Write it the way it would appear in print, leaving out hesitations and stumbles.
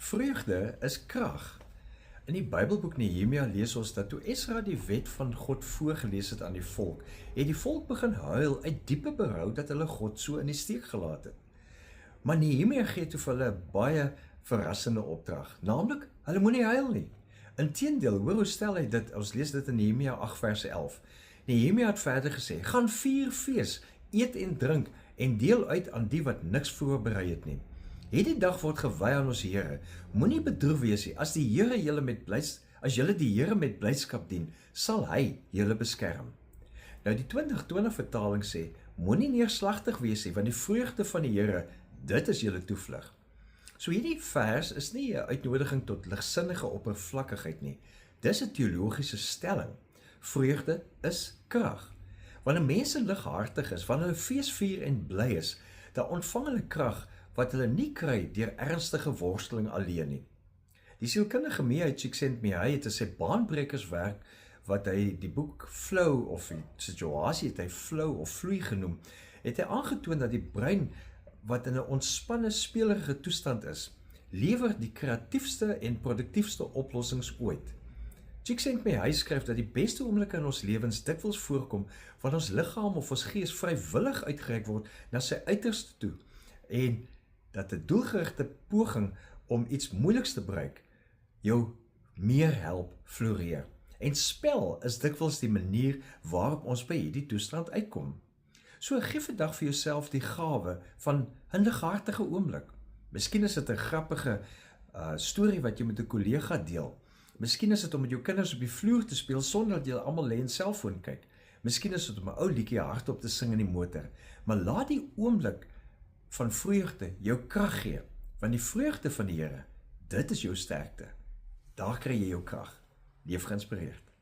Vreugde is krag. In die Bybelboek Nehemia lees ons dat toe Esra die wet van God voorgelees het aan die volk, het die volk begin huil uit diepe berou dat hulle God so in die steek gelaat het. Maar Nehemia gee toe vir hulle 'n baie verrassende opdrag, naamlik, hulle moenie huil nie. Inteendeel, hoor hoe stel hy dit, ons lees dit in Nehemia 8 vers 11. Nehemia het verder gesê, gaan vier fees, eet en drink en deel uit aan die wat niks voorberei het nie. Hierdie dag word gewy aan ons Here. Moenie bedroef wees nie. As julle die Here met blydskap dien, sal hy julle beskerm. Nou die 2020 vertaling sê, moenie neerslagtig wees nie, want die vreugde van die Here, dit is julle toevlug. So hierdie vers is nie 'n uitnodiging tot ligsinnige oppervlakkigheid nie. Dis 'n teologiese stelling. Vreugde is krag. Wanneer mense lighartig is, wanneer hulle fees vier en bly is, dan ontvang hulle krag wat hulle nie kry deur ernstige worsteling alleen nie. Die sielkundige Mihai Csikszentmihalyi het in sy baanbrekerswerk wat hy die boek Flow of die situasie het hy Flow of Vloei genoem, het hy aangetoon dat die brein wat in 'n ontspanne spelerige toestand is, lewer die kreatiefste en produktiefste oplossings ooit. Csikszentmihalyi skryf dat die beste oomblikke in ons lewens dikwels voorkom wanneer ons liggaam of ons gees vrywillig uitgereik word na sy uiterste toe en dat 'n doelgerigte poging om iets moeiliks te bereik jou meer help floreer. En spel is dikwels die manier waarop ons by hierdie toestand uitkom. So gee vandag vir jouself die gawe van 'n lighartige oomblik. Miskien is dit 'n grappige storie wat jy met 'n kollega deel. Miskien is dit om met jou kinders op die vloer te speel sonder dat julle almal lê en selfoon kyk. Miskien is dit om 'n ou liedjie hardop te sing in die motor. Maar laat die oomblik van vreugde jou krag gee, want die vreugde van die Here, dit is jou sterkte. Daar kry jy jou krag. Leef geïnspireerd.